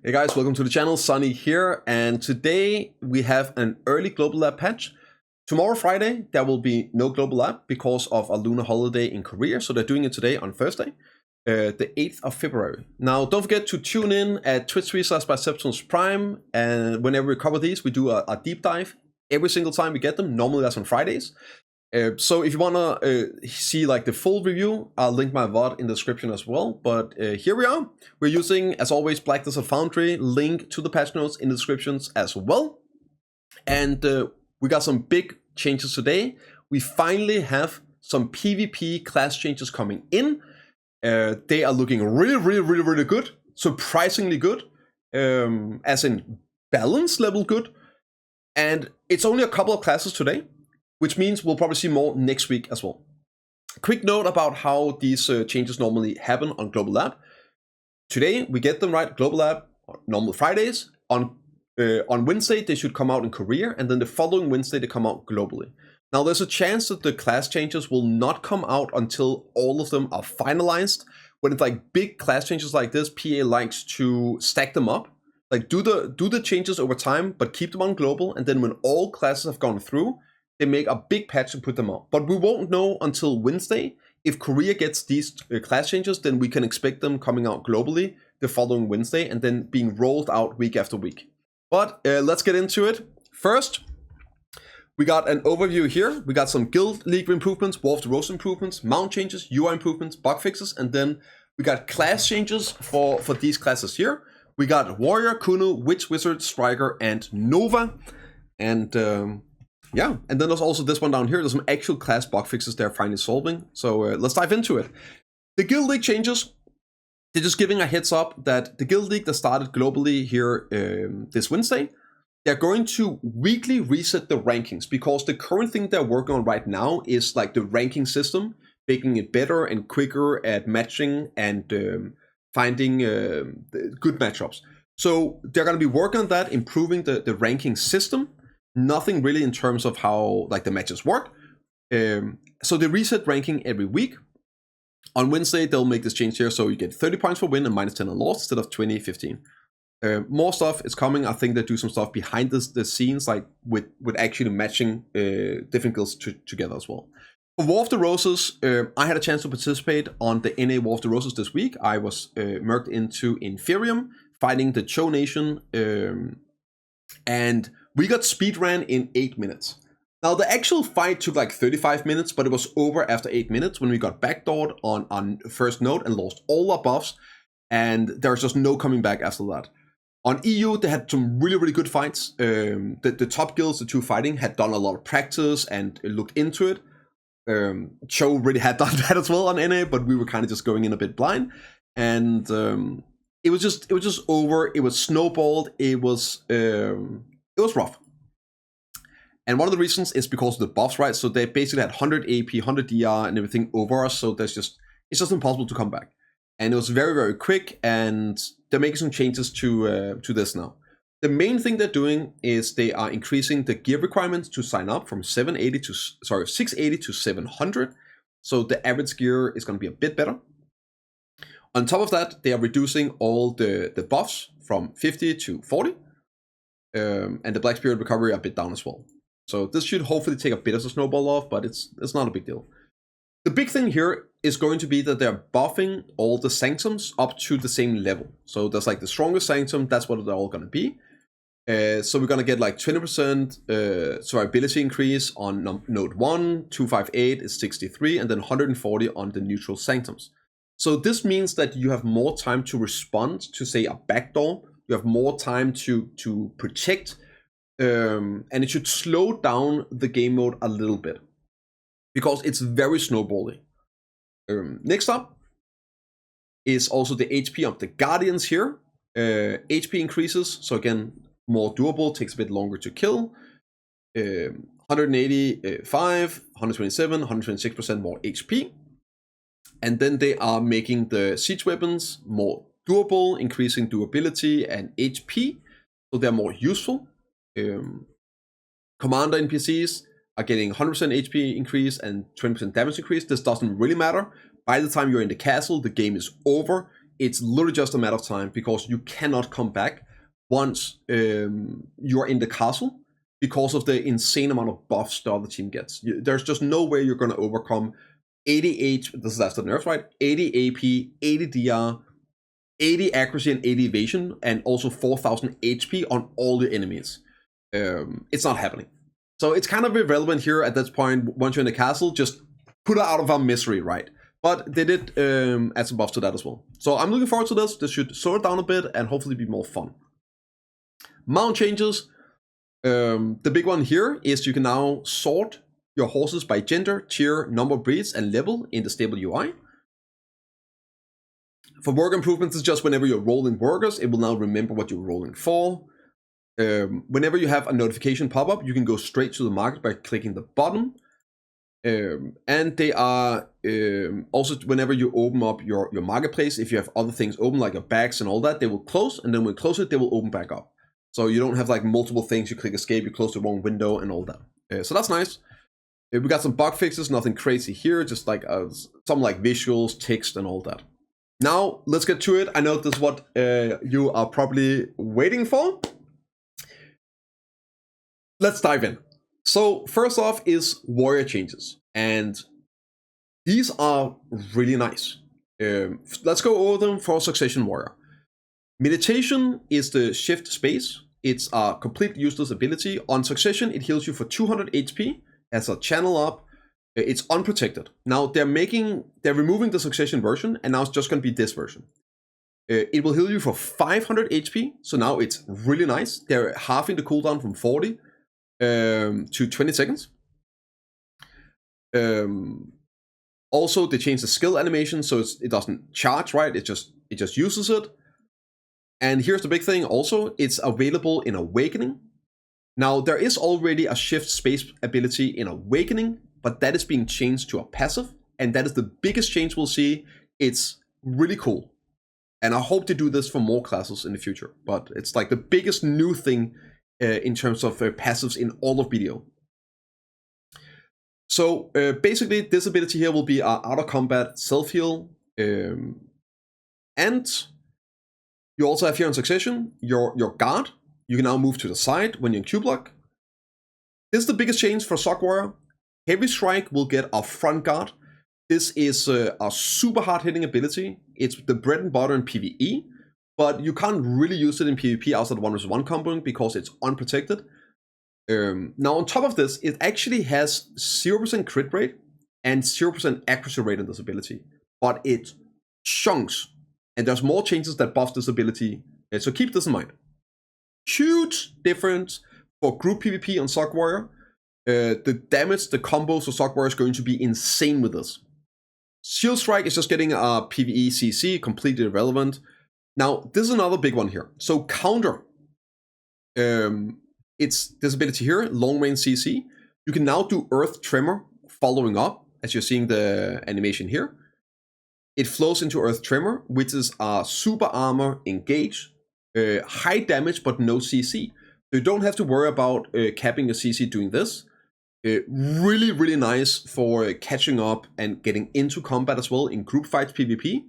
Hey guys, welcome to the channel, Sunny here, and today we have an early Global Lab patch. Tomorrow, Friday, there will be no Global Lab because of a lunar holiday in Korea, so they're doing it today on Thursday, the 8th of February. Now, don't forget to tune in at Twitch.tv/bprimegaming, and whenever we cover these, we do a deep dive every single time we get them. Normally that's on Fridays. So if you want to see like the full review, I'll link my VOD in the description as well. But here we are. We're using, as always, Black Desert Foundry. Link to the patch notes in the descriptions as well. And we got some big changes today. We finally have some PvP class changes coming in. They are looking really good. Surprisingly good. As in balance level good. And it's only a couple of classes today, which means we'll probably see more next week as well. Quick note about how these changes normally happen on Global Lab. Today, we get them right, Global Lab, normal Fridays. On Wednesday, they should come out in Korea, and then the following Wednesday, they come out globally. Now, there's a chance that the class changes will not come out until all of them are finalized. When it's like big class changes like this, PA likes to stack them up. Like do the changes over time, but keep them on global, and then when all classes have gone through, they make a big patch and put them out. But we won't know until Wednesday. If Korea gets these class changes, then we can expect them coming out globally the following Wednesday and then being rolled out week after week. But let's get into it. First, we got an overview here. We got some Guild League improvements, War of the Rose improvements, mount changes, UI improvements, bug fixes, and then we got class changes for these classes here. We got Warrior, Kuno, Witch, Wizard, Striker, and Nova. And yeah, and then there's also this one down here. There's some actual class bug fixes they're finally solving. So let's dive into it. The Guild League changes. They're just giving a heads up that the Guild League that started globally here this Wednesday, they're going to weekly reset the rankings because the current thing they're working on right now is like the ranking system, making it better and quicker at matching and finding good matchups. So they're going to be working on that, improving the ranking system. Nothing really in terms of how like the matches work. So they reset ranking every week. On Wednesday, they'll make this change here. So you get 30 points for win and -10 on loss instead of 20, 15. More stuff is coming. I think they do some stuff behind the scenes, like with actually matching different guilds together as well. For War of the Roses, I had a chance to participate on the NA War of the Roses this week. I was merged into Inferium, fighting the Cho Nation, and we got speedran in 8 minutes. Now, the actual fight took like 35 minutes, but it was over after 8 minutes when we got backdoored on first node and lost all our buffs, and there's just no coming back after that. On EU, they had some really good fights. The top guilds, the two fighting, had done a lot of practice and looked into it. Cho really had done that as well on NA, but we were kind of just going in a bit blind. And it was just over. It was snowballed. It was rough. And one of the reasons is because of the buffs, right? So they basically had 100 AP, 100 DR and everything over us. So it's just impossible to come back. And it was very quick, and they're making some changes to this now. The main thing they're doing is they are increasing the gear requirements to sign up from 680 to 700. So the average gear is going to be a bit better. On top of that, they are reducing all the buffs from 50 to 40. And the Black Spirit recovery are a bit down as well. So this should hopefully take a bit of the snowball off, but it's not a big deal. The big thing here is going to be that they're buffing all the sanctums up to the same level. So there's like the strongest sanctum, that's what they're all going to be. So we're going to get like 20% survivability increase on node 1, 258 is 63, and then 140 on the neutral sanctums. So this means that you have more time to respond to, say, a backdoor. You have more time to protect, and it should slow down the game mode a little bit because it's very snowbally. Next up is also the HP of the Guardians here. HP increases, so again, more doable, takes a bit longer to kill. 185, 127, 126% more HP. And then they are making the siege weapons more doable, increasing durability and HP, so they're more useful. Commander NPCs are getting 100% HP increase and 20% damage increase. This doesn't really matter. By the time you're in the castle, the game is over. it's literally just a matter of time, because you cannot come back once you're in the castle, because of the insane amount of buffs the other team gets. There's just no way you're going to overcome 88, this is after the nerfs, right? 80 AP, 80 DR, 80 accuracy and 80 evasion, and also 4000 HP on all the enemies. It's not happening. So it's kind of irrelevant here at this point. Once you're in the castle, just put her out of our misery, right? But they did add some buffs to that as well. So I'm looking forward to this. This should slow it down a bit and hopefully be more fun. Mount changes. The big one here is you can now sort your horses by gender, tier, number of breeds, and level in the stable UI. For work improvements, it's just whenever you're rolling workers, it will now remember what you're rolling for. Whenever you have a notification pop up, you can go straight to the market by clicking the button. And they are also, whenever you open up your marketplace, if you have other things open like your bags and all that, they will close, and then when you close it, they will open back up. So you don't have like multiple things, you click escape, you close the wrong window and all that. So that's nice. We got some bug fixes, nothing crazy here, just like some like visuals, text and all that. Now let's get to it. I know this is what you are probably waiting for. Let's dive in. So first off is warrior changes, and these are really nice. Let's go over them for Succession Warrior. Meditation is the shift space. It's a complete useless ability. On Succession, it heals you for 200 HP as a channel up. It's unprotected. Now they're removing the Succession version, and now it's just going to be this version. It will heal you for 500 HP, so now it's really nice. They're halving the cooldown from 40 to 20 seconds. Also, they changed the skill animation, so it doesn't charge, right? It just uses it. And here's the big thing also, it's available in Awakening. Now, there is already a shift space ability in Awakening, but that is being changed to a passive, and that is the biggest change we'll see. It's really cool. And I hope they do this for more classes in the future, but it's like the biggest new thing in terms of passives in all of BDO. So basically, this ability here will be our out of combat self-heal, and you also have here on Succession your guard. You can now move to the side when you're in Q-block. This is the biggest change for Sock Warrior. Heavy Strike will get a front guard. This is a super hard hitting ability. It's the bread and butter in PvE, but you can't really use it in PvP outside 1v1 comboing because it's unprotected. Now on top of this, it actually has 0% crit rate and 0% accuracy rate in this ability, but it chunks. And there's more changes that buff this ability, so keep this in mind. Huge difference for group PvP on Sock Warrior. The damage, the combos of Sock Warrior is going to be insane with this. Shield Strike is just getting a PvE CC, completely irrelevant. Now, this is another big one here. So Counter, it's this ability here, long range CC. You can now do Earth Tremor following up, as you're seeing the animation here. It flows into Earth Tremor, which is a super armor engage, high damage but no CC. So you don't have to worry about capping your CC doing this. Really, really nice for catching up and getting into combat as well in group fights PvP.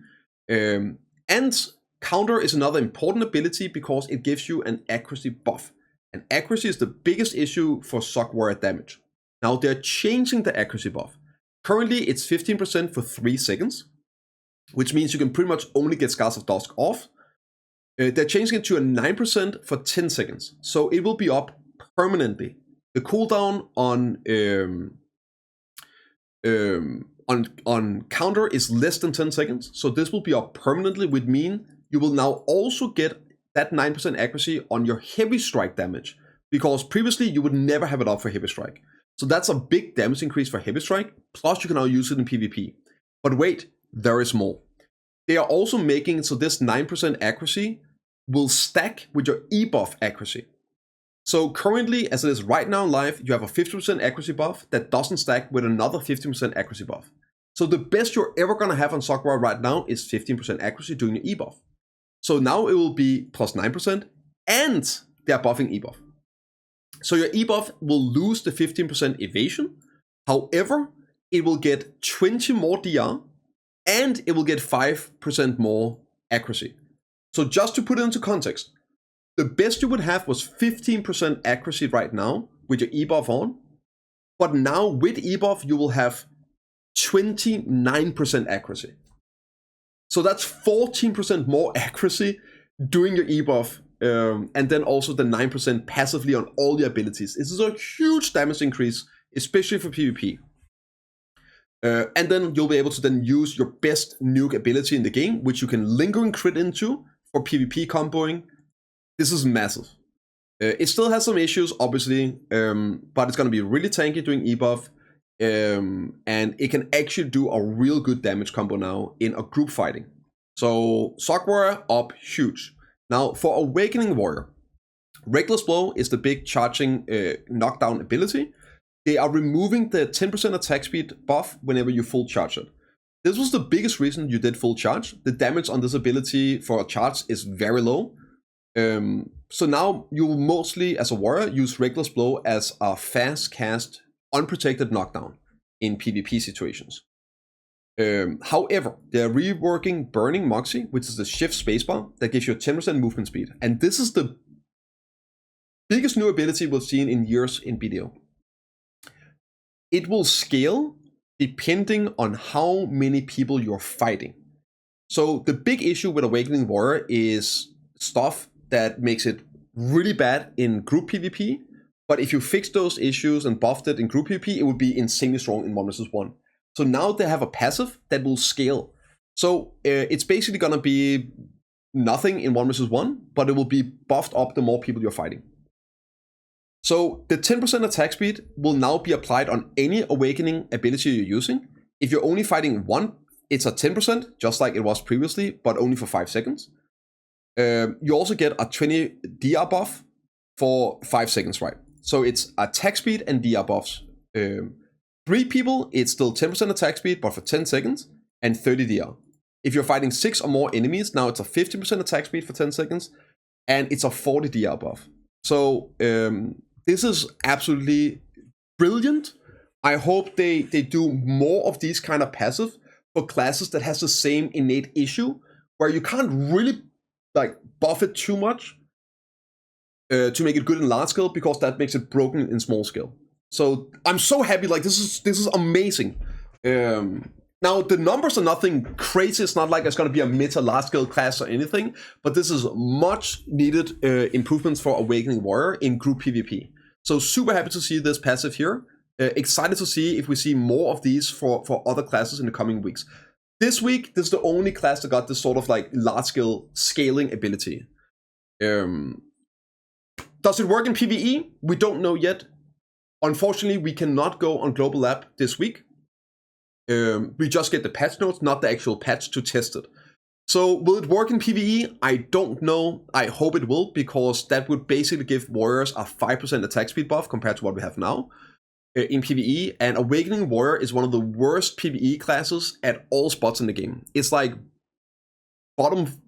And Counter is another important ability because it gives you an accuracy buff. And accuracy is the biggest issue for Sock Warrior damage. Now they're changing the accuracy buff. Currently it's 15% for 3 seconds, which means you can pretty much only get Scars of Dusk off. They're changing it to a 9% for 10 seconds. So it will be up permanently. The cooldown on Counter is less than 10 seconds. So this will be up permanently, which means you will now also get that 9% accuracy on your Heavy Strike damage. Because previously you would never have it up for Heavy Strike. So that's a big damage increase for Heavy Strike. Plus you can now use it in PvP. But wait, there is more. They are also making so this 9% accuracy will stack with your E-buff accuracy. So currently, as it is right now in live, you have a 50% accuracy buff that doesn't stack with another 15% accuracy buff. So the best you're ever going to have on Sock Warrior right now is 15% accuracy doing your E-buff. So now it will be plus 9% and they're buffing E-buff. So your E-buff will lose the 15% evasion. However, it will get 20 more DR and it will get 5% more accuracy. So just to put it into context, the best you would have was 15% accuracy right now with your ebuff on, but now with ebuff you will have 29% accuracy. So that's 14% more accuracy doing your ebuff, and then also the 9% passively on all your abilities. This is a huge damage increase, especially for PvP. And then you'll be able to then use your best nuke ability in the game, which you can lingering crit into for PvP comboing. This is massive. It still has some issues, obviously, but it's going to be really tanky doing ebuff, and it can actually do a real good damage combo now in a group fighting. So Sock Warrior up huge. Now for Awakening Warrior, Reckless Blow is the big charging knockdown ability. They are removing the 10% attack speed buff whenever you full charge it. This was the biggest reason you did full charge. The damage on this ability for a charge is very low. So now you will mostly, as a warrior, use Reckless Blow as a fast cast, unprotected knockdown in PvP situations. However, they're reworking Burning Moxie, which is the shift spacebar that gives you a 10% movement speed. And this is the biggest new ability we've seen in years in BDO. It will scale depending on how many people you're fighting. So the big issue with Awakening Warrior is stuff that makes it really bad in group PvP. But if you fix those issues and buffed it in group PvP, it would be insanely strong in 1v1. So now they have a passive that will scale. So it's basically going to be nothing in 1v1, but it will be buffed up the more people you're fighting. So the 10% attack speed will now be applied on any Awakening ability you're using. If you're only fighting one, it's a 10%, just like it was previously, but only for 5 seconds. You also get a 20 DR buff for 5 seconds, right? So it's attack speed and DR buffs. 3 people, it's still 10% attack speed, but for 10 seconds, and 30 DR. If you're fighting 6 or more enemies, now it's a 50% attack speed for 10 seconds, and it's a 40 DR buff. So this is absolutely brilliant. I hope they do more of these kind of passive for classes that has the same innate issue, where you can't really like buff it too much to make it good in large scale, because that makes it broken in small scale. So I'm so happy. Like this is amazing. Now the numbers are nothing crazy. It's not like it's going to be a meta large scale class or anything, but this is much needed improvements for Awakening Warrior in group PvP. So super happy to see this passive here. Excited to see if we see more of these for other classes in the coming weeks. This week, this is the only class that got this sort of like large scale scaling ability. Does it work in PvE? We don't know yet. Unfortunately, we cannot go on Global Lab this week. We just get the patch notes, not the actual patch to test it. So will it work in PvE? I don't know. I hope it will, because that would basically give warriors a 5% attack speed buff compared to what we have now in PvE. And Awakening Warrior is one of the worst PvE classes at all spots in the game. It's like bottom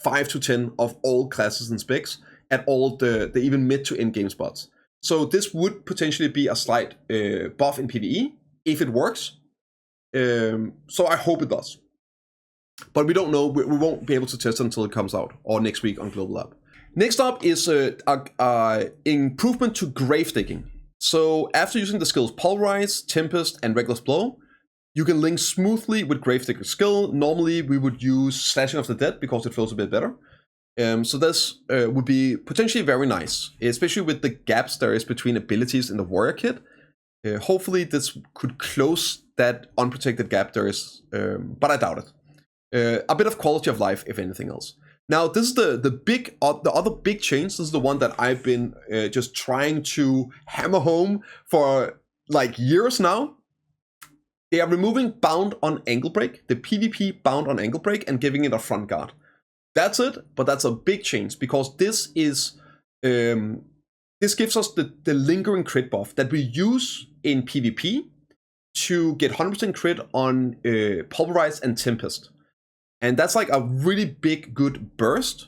5 to 10 of all classes and specs at all the even mid to end game spots. So this would potentially be a slight buff in PvE if it works. So I hope it does. But we don't know. We won't be able to test it until it comes out, or next week on Global Lab. Next up is improvement to grave digging. So after using the skills Pulverize, Tempest, and Reckless Blow, you can link smoothly with Gravedigger skill. Normally we would use Slashing of the Dead because it flows a bit better. So this would be potentially very nice, especially with the gaps there is between abilities in the Warrior kit. Hopefully this could close that unprotected gap there is, but I doubt it. A bit of quality of life, if anything else. Now, this is the other big change. This is the one that I've been just trying to hammer home for like years now. They are removing Bound on Ankle Break, the PvP Bound on Ankle Break, and giving it a front guard. That's it, but that's a big change, because this is this gives us the lingering crit buff that we use in PvP to get 100% crit on Pulverize and Tempest. And that's like a really big, good burst.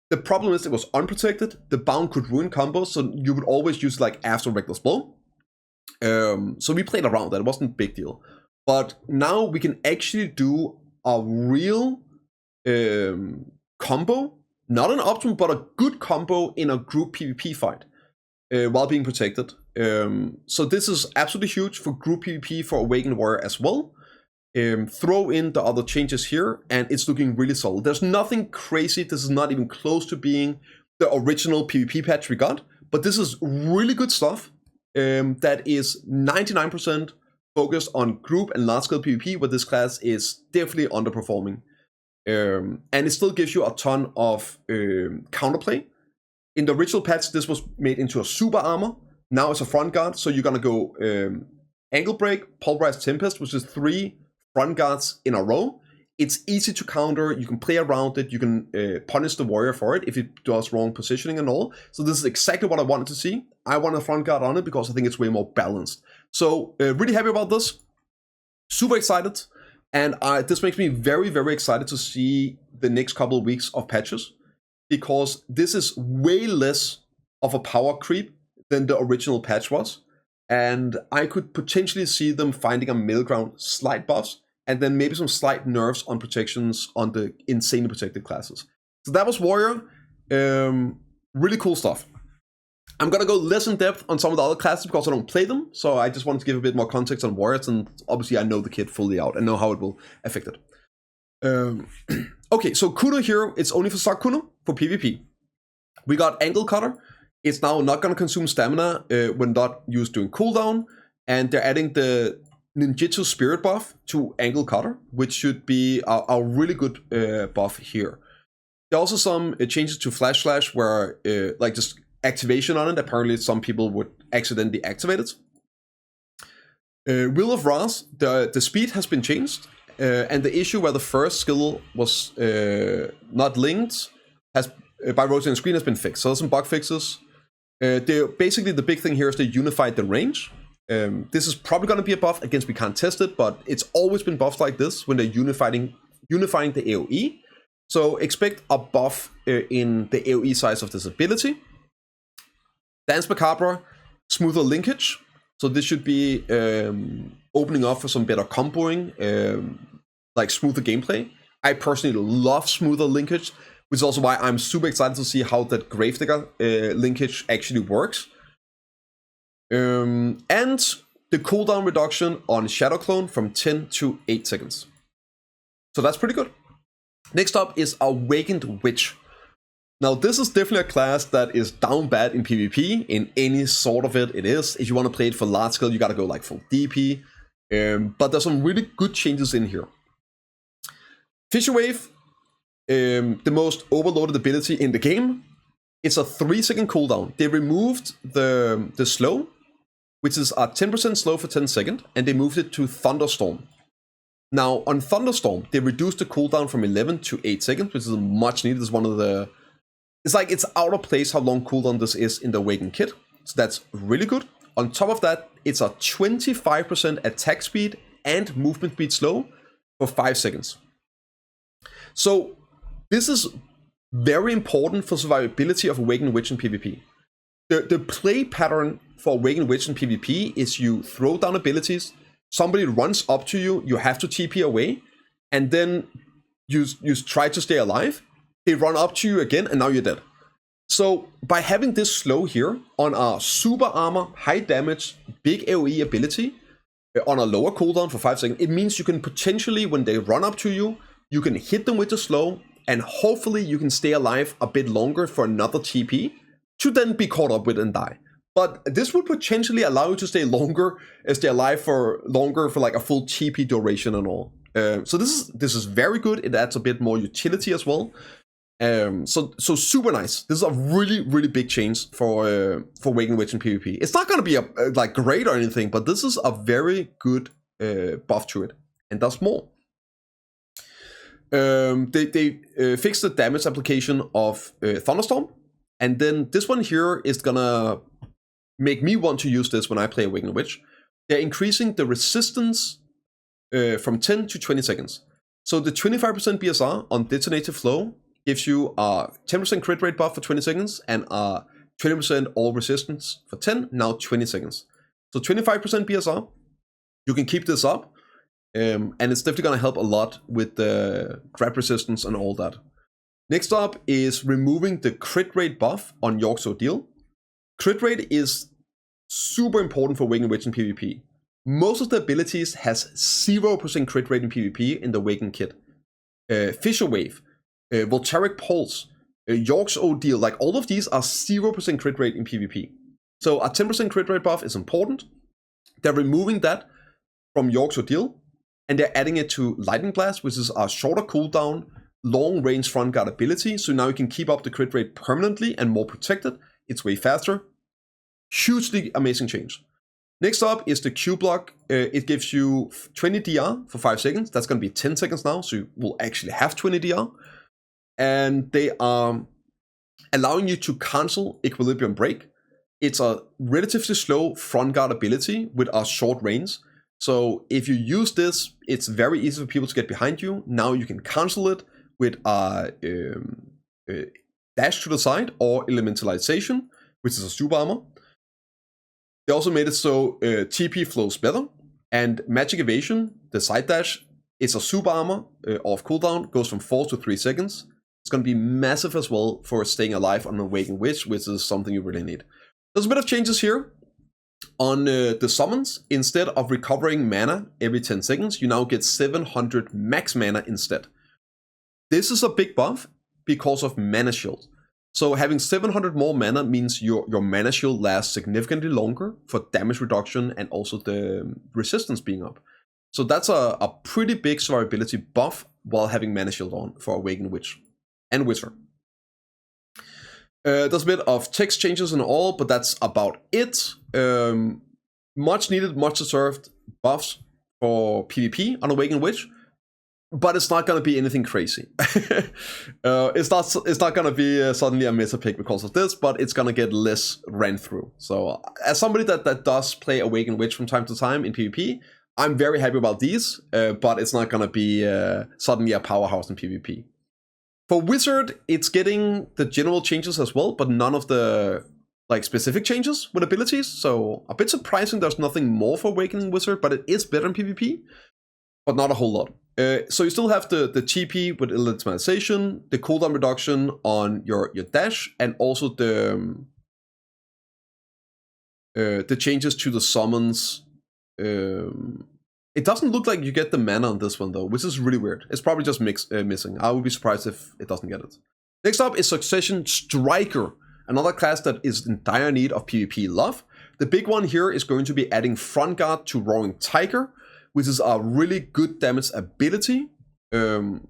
The problem is it was unprotected. The Bound could ruin combos, so you would always use like after Reckless Blow. So we played around that. It wasn't a big deal. But now we can actually do a real combo, not an optimal, but a good combo in a group PvP fight while being protected. So this is absolutely huge for group PvP for Awakened Warrior as well. Throw in the other changes here, and it's looking really solid. There's nothing crazy. This is not even close to being the original PvP patch we got, but this is really good stuff that is 99% focused on group and large-scale PvP, where this class is definitely underperforming. And it still gives you a ton of counterplay. In the original patch, this was made into a super armor. Now it's a front guard, so you're gonna go Ankle Break, Pulverized Tempest, which is 3 front guards in a row. It's easy to counter, you can play around it, you can punish the warrior for it if it does wrong positioning and all. So this is exactly what I wanted to see. I want a front guard on it because I think it's way more balanced. So really happy about this, super excited. And this makes me very, very excited to see the next couple of weeks of patches, because this is way less of a power creep than the original patch was. And I could potentially see them finding a middle ground, slight buffs, and then maybe some slight nerfs on protections on the insanely protected classes. So that was Warrior. Really cool stuff. I'm gonna go less in depth on some of the other classes because I don't play them. So I just wanted to give a bit more context on Warriors, and obviously I know the kit fully out and know how it will affect it. Okay, so Kudo here, it's only for Sakuno for PvP. We got Ankle Cutter. It's now not gonna consume stamina when not used during cooldown, and they're adding the Ninjutsu Spirit buff to Ankle Cutter, which should be a really good buff here. There are also some changes to Flash Slash where like just activation on it. Apparently some people would accidentally activate it. Wheel of Wrath, the speed has been changed, and the issue where the first skill was not linked has by rotating the screen has been fixed. So there's some bug fixes. Basically the big thing here is they unified the range. This is probably going to be a buff. Again, we can't test it, but it's always been buffs like this when they're unifying the AoE. So expect a buff in the AoE size of this ability. Dance Macabre, smoother linkage. So this should be opening up for some better comboing, like smoother gameplay. I personally love smoother linkage, which is also why I'm super excited to see how that Gravedigger linkage actually works. And the cooldown reduction on Shadow Clone from 10 to 8 seconds. So that's pretty good. Next up is Awakened Witch. Now this is definitely a class that is down bad in PvP, in any sort of it is. If you want to play it for large scale, you gotta go like full DP. But there's some really good changes in here. Fissure Wave, the most overloaded ability in the game. It's a 3-second cooldown. They removed the slow, which is a 10% slow for 10 seconds, and they moved it to Thunderstorm. Now, on Thunderstorm, they reduced the cooldown from 11 to 8 seconds, which is much needed. It's one of the... It's like it's out of place how long cooldown this is in the Awakened kit. So that's really good. On top of that, it's a 25% attack speed and movement speed slow for 5 seconds. So this is very important for survivability of Awakened Witch in PvP. The play pattern for Awakened Witch in PvP is you throw down abilities, somebody runs up to you, you have to TP away, and then you try to stay alive. They run up to you again, and now you're dead. So by having this slow here on a super armor, high damage, big AoE ability on a lower cooldown for 5 seconds, it means you can potentially, when they run up to you, you can hit them with the slow, and hopefully you can stay alive a bit longer for another TP to then be caught up with and die. But this would potentially allow you to stay alive for longer for like a full TP duration and all. So this is very good. It adds a bit more utility as well. So super nice. This is a really, really big change for Awakened Witch in PvP. It's not going to be like great or anything, but this is a very good buff to it, and does more. They fixed the damage application of Thunderstorm, and then this one here is gonna make me want to use this when I play Awakened Witch. They're increasing the resistance from 10 to 20 seconds. So the 25% BSR on Detonative Flow gives you a 10% crit rate buff for 20 seconds and a 20% all resistance for 10, now 20 seconds. So 25% BSR, you can keep this up. And it's definitely going to help a lot with the grab resistance and all that. Next up is removing the crit rate buff on York's Ordeal. Crit rate is super important for Awakened Witch in PvP. Most of the abilities has 0% crit rate in PvP in the Awakened kit. Fissure Wave, Voltaic Pulse, York's Ordeal, like all of these are 0% crit rate in PvP. So a 10% crit rate buff is important. They're removing that from York's Ordeal, and they're adding it to Lightning Blast, which is a shorter cooldown, long range front guard ability. So now you can keep up the crit rate permanently and more protected. It's way faster. Hugely amazing change. Next up is the Q block. It gives you 20 DR for 5 seconds. That's going to be 10 seconds now, so you will actually have 20 DR. And they are allowing you to cancel Equilibrium Break. It's a relatively slow front guard ability with a short range. So if you use this, it's very easy for people to get behind you. Now you can cancel it with a dash to the side or elementalization, which is a super armor. They also made it so TP flows better, and Magic Evasion, the side dash, is a super armor off cooldown, goes from 4 to 3 seconds. It's going to be massive as well for staying alive on Awakened Witch, which is something you really need. There's a bit of changes here. On the summons, instead of recovering mana every 10 seconds, you now get 700 max mana instead. This is a big buff because of Mana Shield. So having 700 more mana means your Mana Shield lasts significantly longer for damage reduction and also the resistance being up. So that's a pretty big survivability buff while having Mana Shield on for Awakened Witch and Wizard. There's a bit of text changes and all, but that's about it. Much needed, much deserved buffs for PvP on Awakened Witch, but it's not going to be anything crazy. It's not going to be suddenly a meta pick because of this, but it's going to get less ran through. So as somebody that does play Awakened Witch from time to time in PvP, I'm very happy about these, but it's not going to be suddenly a powerhouse in PvP. For Wizard, it's getting the general changes as well, but none of the specific changes with abilities. So a bit surprising there's nothing more for Awakening Wizard, but it is better in PvP, but not a whole lot. So you still have the TP with elementalization, the cooldown reduction on your dash, and also the changes to the summons. It doesn't look like you get the mana on this one though, which is really weird. It's probably just missing. I would be surprised if it doesn't get it. Next up is Succession Striker, another class that is in dire need of PvP love. The big one here is going to be adding Front Guard to Roaring Tiger, which is a really good damage ability. And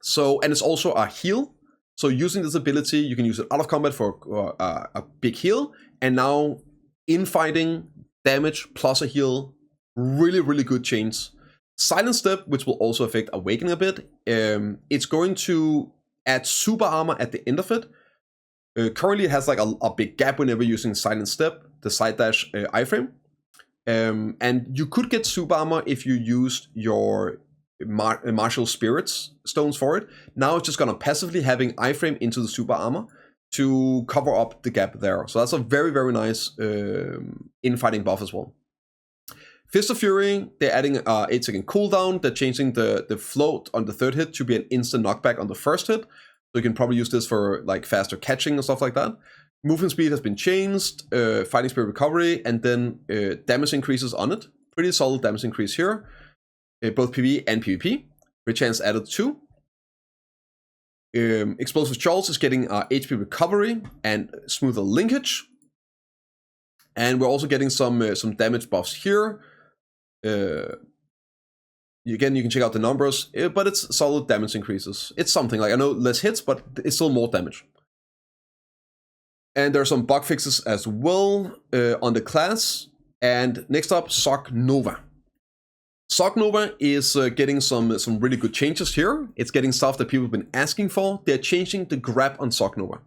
it's also a heal. So using this ability, you can use it out of combat for a big heal, and now in fighting, damage plus a heal. Really, really good change. Silent Step, which will also affect Awakening a bit. It's going to add super armor at the end of it. Currently, it has a big gap whenever using Silent Step, the side dash iframe. And you could get super armor if you used your Martial Spirits stones for it. Now it's just going to passively having iframe into the super armor to cover up the gap there. So that's a very, very nice infighting buff as well. Fist of Fury, they're adding 8-second cooldown. They're changing the float on the third hit to be an instant knockback on the first hit. So you can probably use this for faster catching and stuff like that. Movement speed has been changed, fighting spirit recovery, and then damage increases on it. Pretty solid damage increase here. Both PvE and PvP. Crit chance added 2. Explosive Charles is getting HP recovery and smoother linkage. And we're also getting some damage buffs here. Again, you can check out the numbers, but it's solid damage increases. It's something I know less hits, but it's still more damage. And there are some bug fixes as well on the class. And next up, Sock Nova. Sock Nova is getting some really good changes here. It's getting stuff that people have been asking for. They're changing the grab on Sock Nova.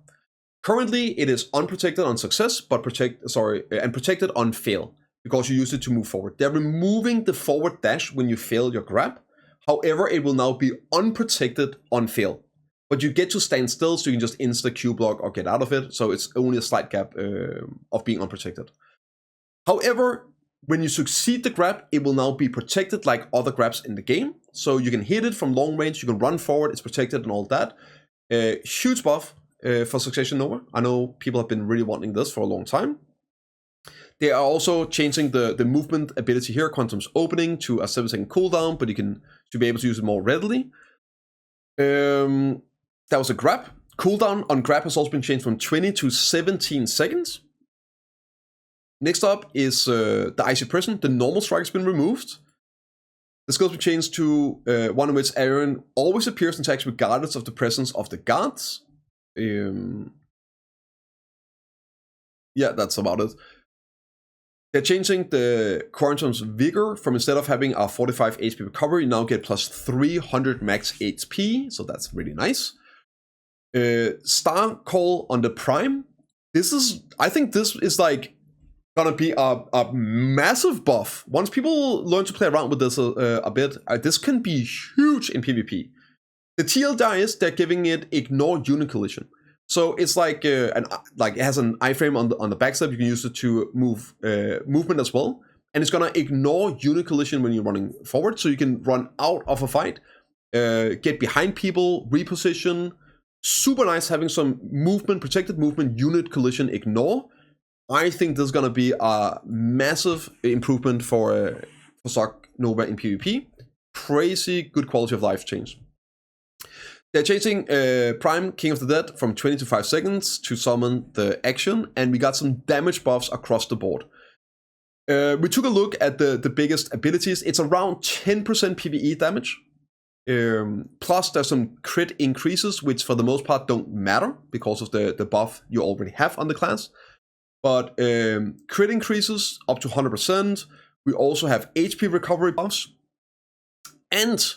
Currently, it is unprotected on success, but and protected on fail, because you use it to move forward. They're removing the forward dash when you fail your grab. However, it will now be unprotected on fail. But you get to stand still, so you can just insta Q block or get out of it. So it's only a slight gap of being unprotected. However, when you succeed the grab, it will now be protected like other grabs in the game. So you can hit it from long range, you can run forward, it's protected and all that. Huge buff for Succession Nova. I know people have been really wanting this for a long time. They are also changing the movement ability here, Quantum's Opening, to a 7-second cooldown, but you can to be able to use it more readily. That was a grab. Cooldown on grab has also been changed from 20 to 17 seconds. Next up is the Icy Prison. The normal strike has been removed. The skills been changed to one in which Aaron always appears and attacks regardless of the presence of the guards. Yeah, that's about it. They're changing the Quantum's Vigor from instead of having a 45 HP recovery, you now get plus 300 max HP, so that's really nice. Star Call on the Prime. I think this is like gonna be a massive buff. Once people learn to play around with this a bit, this can be huge in PvP. The TLDR is they're giving it Ignore Unit Collision. So it's like it has an iframe on the backstab. You can use it to move movement as well, and it's gonna ignore unit collision when you're running forward. So you can run out of a fight, get behind people, reposition. Super nice having some movement, protected movement, unit collision ignore. I think this is gonna be a massive improvement for Sakuno Nova in PvP. Crazy good quality of life change. They're changing Prime King of the Dead from 20 to 5 seconds to summon the action, and we got some damage buffs across the board. We took a look at the biggest abilities. It's around 10% PvE damage. Plus there's some crit increases, which for the most part don't matter because of the buff you already have on the class. But crit increases up to 100%. We also have HP recovery buffs. And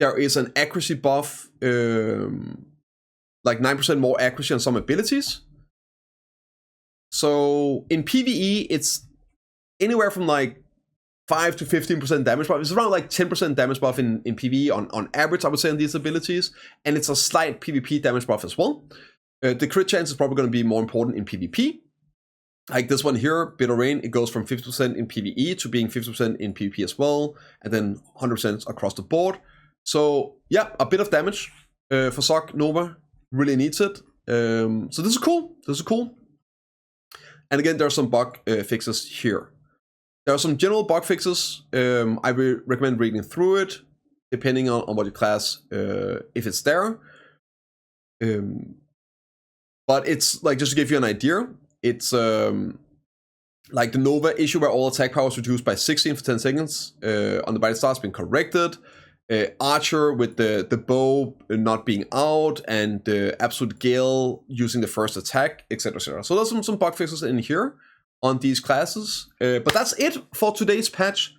there is an accuracy buff, like 9% more accuracy on some abilities. So in PvE, it's anywhere from like 5 to 15% damage buff. It's around like 10% damage buff in PvE on average, I would say, on these abilities. And it's a slight PvP damage buff as well. The crit chance is probably going to be more important in PvP. Like this one here, Bitter Rain, it goes from 50% in PvE to being 50% in PvP as well. And then 100% across the board. So yeah, a bit of damage for Sakuno Nova, really needs it. So this is cool, And again, there are some bug fixes here. There are some general bug fixes. I recommend reading through it, depending on what your class, if it's there. But it's like, just to give you an idea, it's like the Nova issue where all attack power is reduced by 16 for 10 seconds on the Bite Star has been corrected. Archer with the bow not being out, and Absolute Gale using the first attack, etc, etc. So there's some bug fixes in here on these classes. But that's it for today's patch.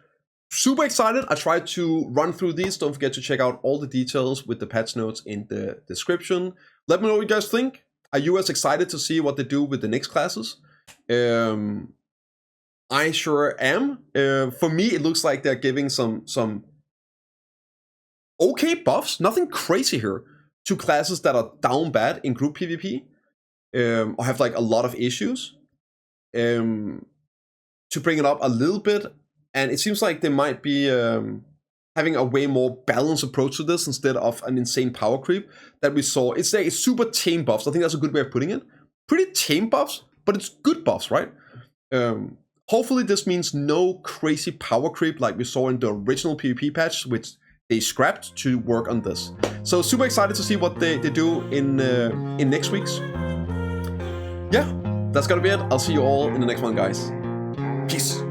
Super excited. I tried to run through these. Don't forget to check out all the details with the patch notes in the description. Let me know what you guys think. Are you as excited to see what they do with the next classes? I sure am. For me, it looks like they're giving some okay buffs, nothing crazy here, to classes that are down bad in group PvP, or have like a lot of issues, to bring it up a little bit. And it seems like they might be having a way more balanced approach to this instead of an insane power creep that we saw. It's like super tame buffs. I think that's a good way of putting it. Pretty tame buffs, but it's good buffs, right? Hopefully this means no crazy power creep like we saw in the original PvP patch, which they scrapped to work on this. So super excited to see what they do in next week's. Yeah, that's gonna be it. I'll see you all in the next one, guys. Peace.